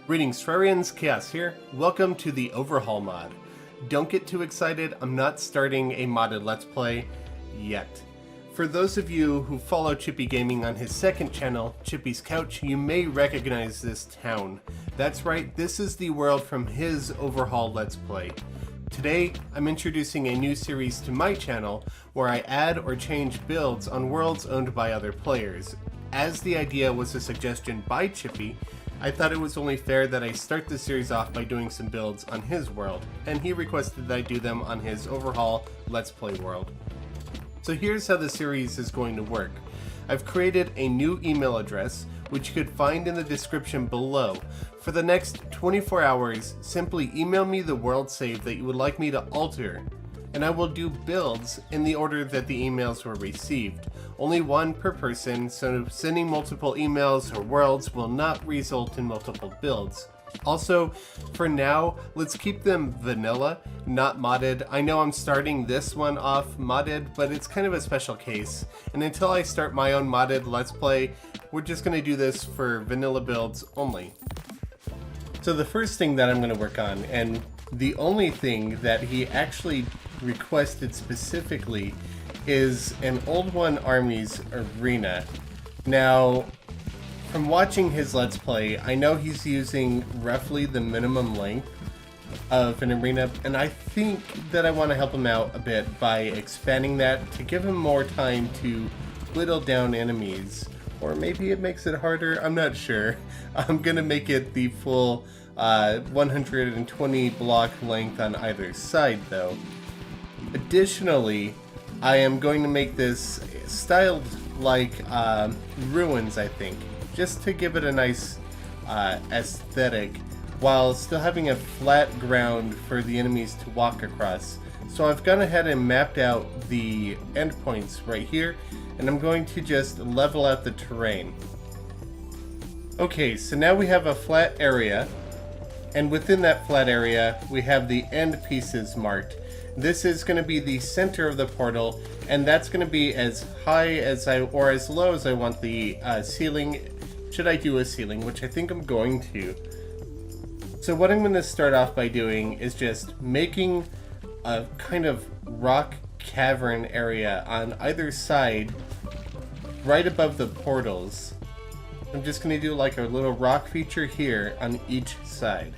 Greetings Terrarians, Khaios here. Welcome to the Overhaul mod. Don't get too excited, I'm not starting a modded Let's Play yet. For those of you who follow ChippyGaming on his second channel, Chippy's Couch, you may recognize this town. That's right, this is the world from his Overhaul Let's Play. Today, I'm introducing a new series to my channel where I add or change builds on worlds owned by other players. As the idea was a suggestion by Chippy, I thought it was only fair that I start the series off by doing some builds on his world, and he requested that I do them on his Overhaul Let's Play world. So here's how the series is going to work. I've created a new email address, which you could find in the description below. For the next 24 hours, simply email me the world save that you would like me to alter, and I will do builds in the order that the emails were received. Only one per person, so sending multiple emails or worlds will not result in multiple builds. Also, for now, let's keep them vanilla, not modded. I know I'm starting this one off modded, but it's kind of a special case. And until I start my own modded Let's Play, we're just going to do this for vanilla builds only. So the first thing that I'm going to work on, and the only thing that he actually requested specifically, is an Old One Armies arena. Now, from watching his Let's Play, I know he's using roughly the minimum length of an arena, and I think that I want to help him out a bit by expanding that to give him more time to whittle down enemies. Or maybe it makes it harder, I'm not sure. I'm gonna make it the full 120 block length on either side though. Additionally, I am going to make this styled like ruins, I think, just to give it a nice aesthetic while still having a flat ground for the enemies to walk across. So I've gone ahead and mapped out the endpoints right here, and I'm going to just level out the terrain. Okay, so now we have a flat area, and within that flat area we have the end pieces marked. This is going to be the center of the portal, and that's going to be as high as or as low as I want the ceiling, should I do a ceiling, which I think I'm going to. So what I'm going to start off by doing is just making a kind of rock cavern area on either side, right above the portals. I'm just going to do like a little rock feature here on each side.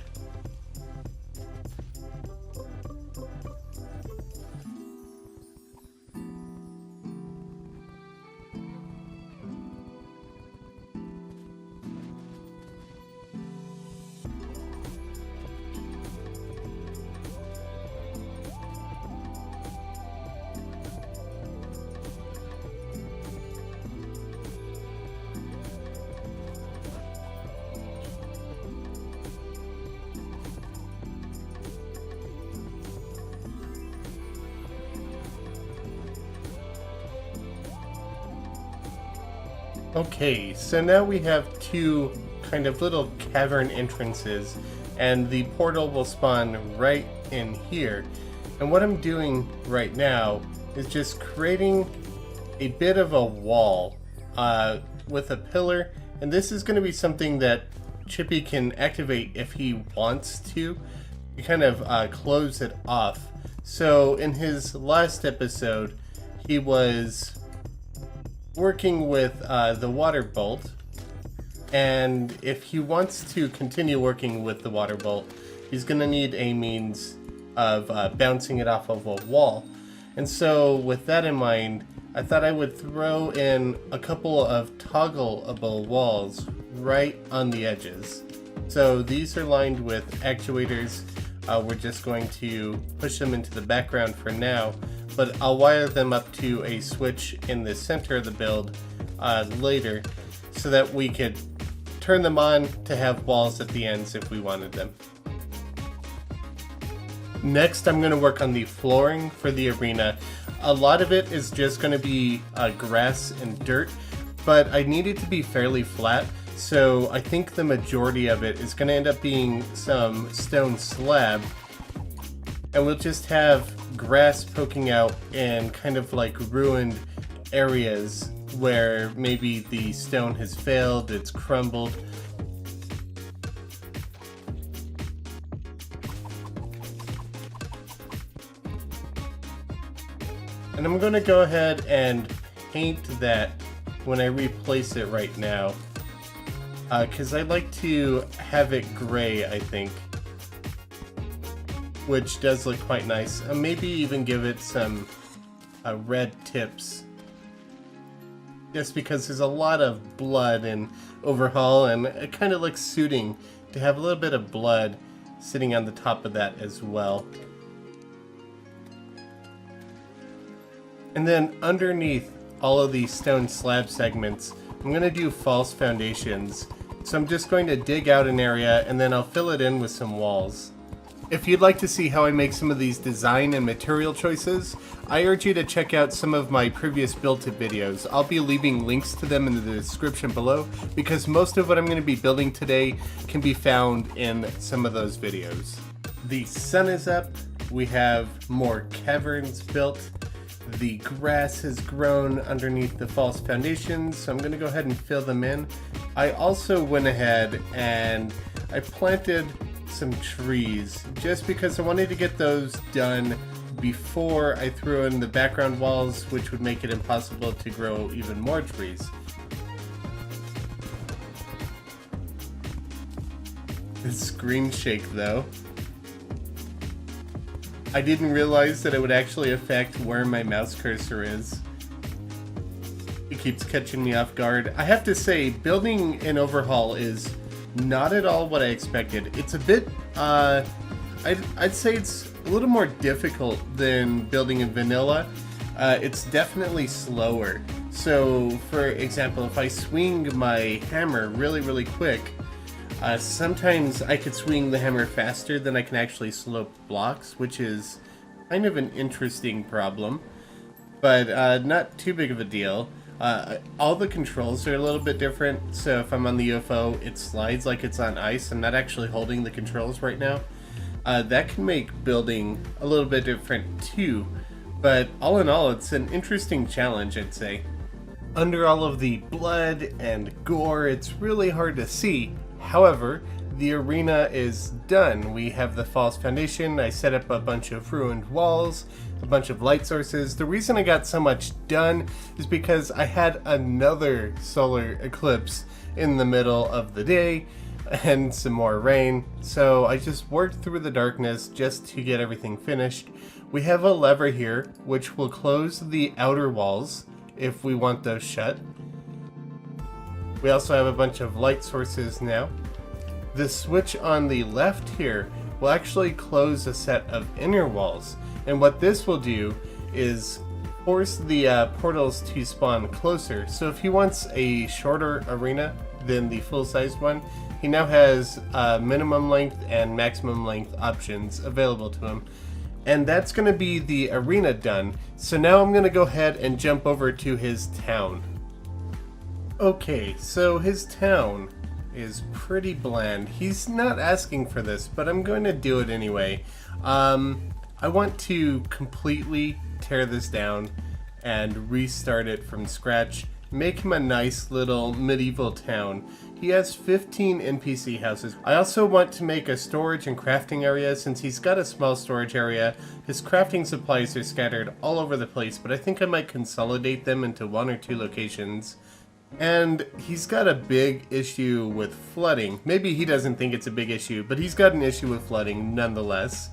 Okay, so now we have two kind of little cavern entrances, and the portal will spawn right in here. And what I'm doing right now is just creating a bit of a wall with a pillar, and this is going to be something that Chippy can activate if he wants to kind of close it off. So in his last episode, he was working with the water bolt, and if he wants to continue working with the water bolt, he's going to need a means of bouncing it off of a wall. And so with that in mind, I thought I would throw in a couple of toggleable walls right on the edges. So these are lined with actuators. We're just going to push them into the background for now, but I'll wire them up to a switch in the center of the build later, so that we could turn them on to have walls at the ends if we wanted them. Next, I'm going to work on the flooring for the arena. A lot of it is just going to be grass and dirt, but I need it to be fairly flat, so I think the majority of it is going to end up being some stone slab, and we'll just have grass poking out in kind of like ruined areas where maybe the stone has failed, it's crumbled. And I'm going to go ahead and paint that when I replace it right now. Because I like to have it gray, I think. Which does look quite nice. Maybe even give it some red tips. Just because there's a lot of blood in Overhaul, and it kind of looks suiting to have a little bit of blood sitting on the top of that as well. And then underneath all of these stone slab segments, I'm going to do false foundations. So I'm just going to dig out an area and then I'll fill it in with some walls. If you'd like to see how I make some of these design and material choices, I urge you to check out some of my previous build tip videos. I'll be leaving links to them in the description below because most of what I'm going to be building today can be found in some of those videos. The sun is up, we have more caverns built, the grass has grown underneath the false foundations, so I'm going to go ahead and fill them in. I also went ahead and I planted some trees just because I wanted to get those done before I threw in the background walls, which would make it impossible to grow even more trees. The screen shake though. I didn't realize that it would actually affect where my mouse cursor is. It keeps catching me off guard. I have to say, building an Overhaul is not at all what I expected. It's a bit, I'd say it's a little more difficult than building in vanilla. It's definitely slower. So, for example, if I swing my hammer really quick, sometimes I could swing the hammer faster than I can actually slope blocks, which is kind of an interesting problem, but not too big of a deal. All the controls are a little bit different, so if I'm on the UFO, it slides like it's on ice. I'm not actually holding the controls right now. That can make building a little bit different too, but all in all, it's an interesting challenge, I'd say. Under all of the blood and gore, it's really hard to see. However, the arena is done. We have the false foundation. I set up a bunch of ruined walls, a bunch of light sources. The reason I got so much done is because I had another solar eclipse in the middle of the day and some more rain. So I just worked through the darkness just to get everything finished. We have a lever here which will close the outer walls if we want those shut. We also have a bunch of light sources now. The switch on the left here will actually close a set of inner walls, and what this will do is force the portals to spawn closer. So if he wants a shorter arena than the full-sized one, he now has minimum length and maximum length options available to him. And that's going to be the arena done. So now I'm going to go ahead and jump over to his town. Okay, so his town is pretty bland. He's not asking for this, but I'm going to do it anyway. I want to completely tear this down and restart it from scratch. Make him a nice little medieval town. He has 15 NPC houses. I also want to make a storage and crafting area. Since he's got a small storage area, his crafting supplies are scattered all over the place, but I think I might consolidate them into 1 or 2 locations. And he's got a big issue with flooding. Maybe he doesn't think it's a big issue, but he's got an issue with flooding nonetheless.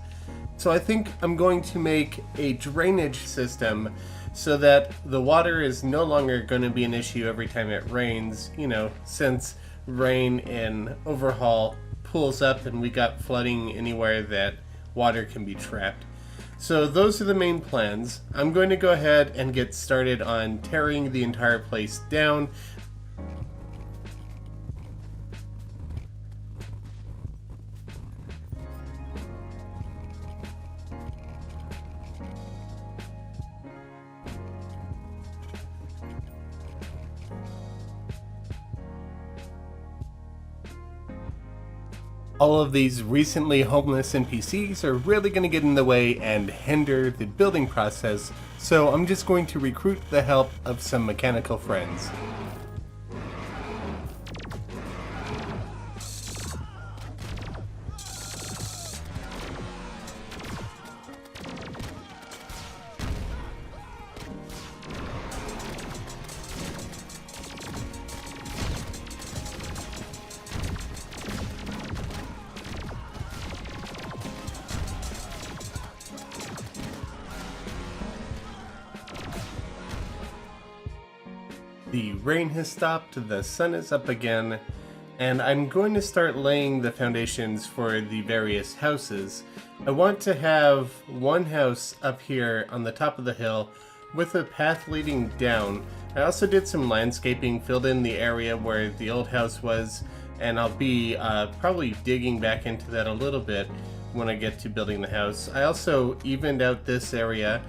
So I think I'm going to make a drainage system so that the water is no longer going to be an issue every time it rains, you know, since rain in Overhaul pools up and we got flooding anywhere that water can be trapped. So those are the main plans. I'm going to go ahead and get started on tearing the entire place down. All of these recently homeless NPCs are really going to get in the way and hinder the building process, so I'm just going to recruit the help of some mechanical friends. The rain has stopped, the sun is up again, and I'm going to start laying the foundations for the various houses. I want to have one house up here on the top of the hill with a path leading down. I also did some landscaping, filled in the area where the old house was, and I'll be probably digging back into that a little bit when I get to building the house. I also evened out this area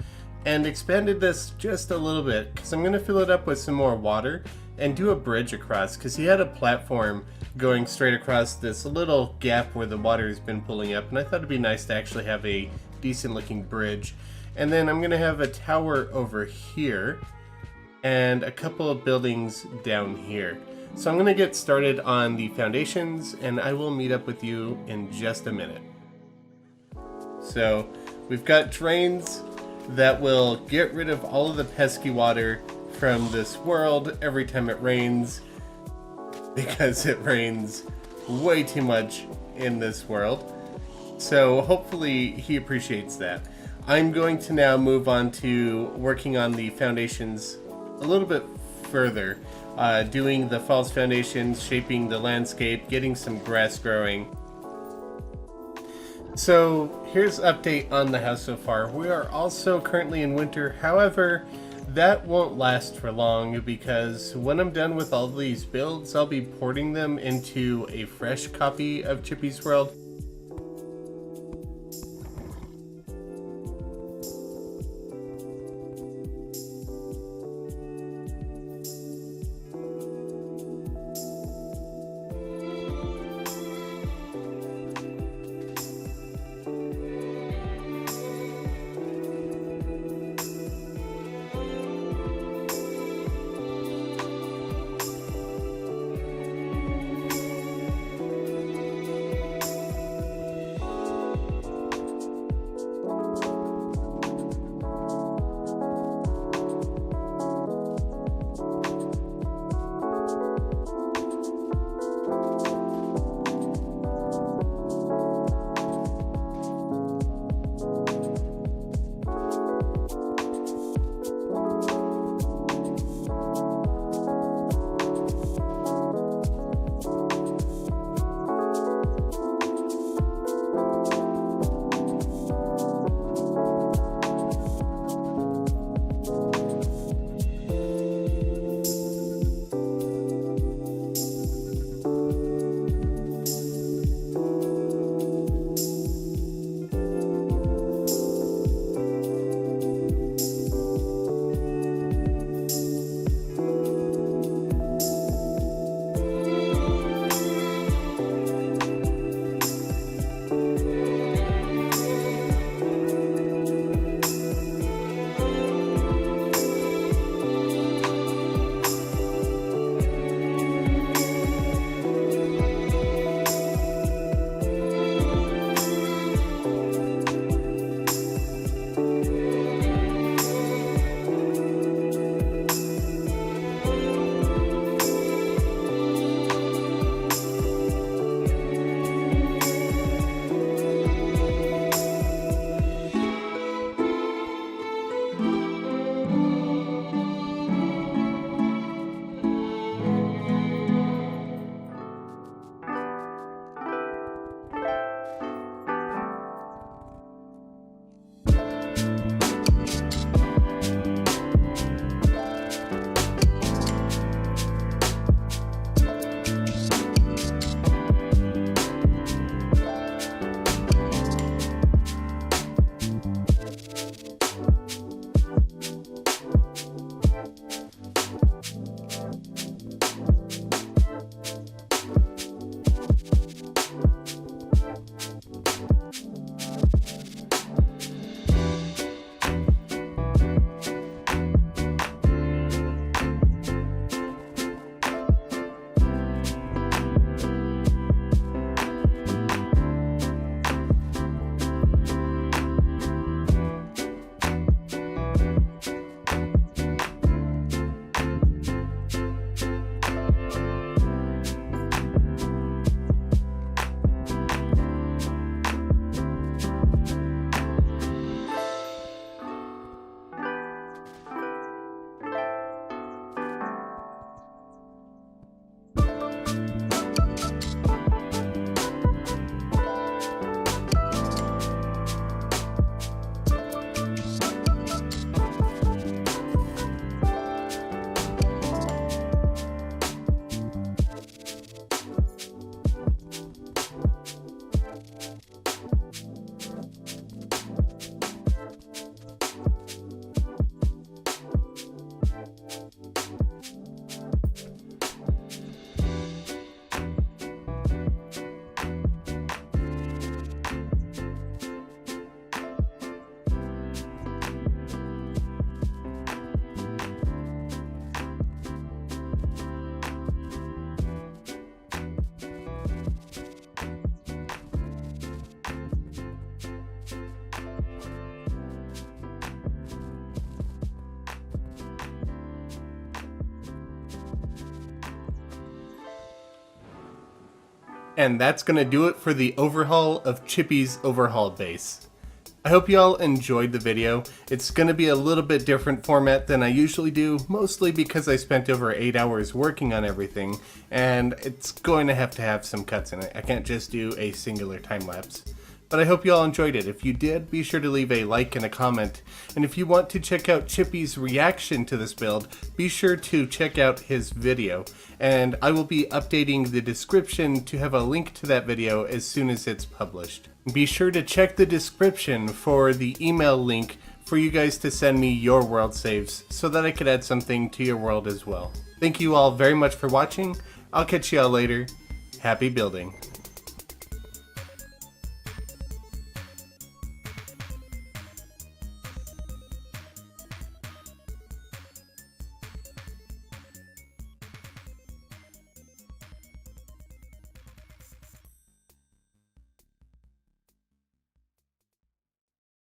and expanded this just a little bit because I'm going to fill it up with some more water and do a bridge across, because he had a platform going straight across this little gap where the water has been pulling up, and I thought it'd be nice to actually have a decent looking bridge. And then I'm going to have a tower over here and a couple of buildings down here. So I'm going to get started on the foundations, and I will meet up with you in just a minute. So we've got drains that will get rid of all of the pesky water from this world every time it rains, because it rains way too much in this world. So hopefully he appreciates that. I'm going to now move on to working on the foundations a little bit further, doing the false foundations, shaping the landscape, getting some grass growing. So here's an update on the house so far. We are also currently in winter. However, that won't last for long, because when I'm done with all these builds, I'll be porting them into a fresh copy of Chippy's World. And that's going to do it for the overhaul of Chippy's Overhaul base. I hope you all enjoyed the video. It's going to be a little bit different format than I usually do, mostly because I spent over 8 hours working on everything, and it's going to have some cuts in it. I can't just do a singular time lapse. But I hope you all enjoyed it. If you did, be sure to leave a like and a comment. And if you want to check out Chippy's reaction to this build, be sure to check out his video. And I will be updating the description to have a link to that video as soon as it's published. Be sure to check the description for the email link for you guys to send me your world saves so that I could add something to your world as well. Thank you all very much for watching. I'll catch you all later. Happy building.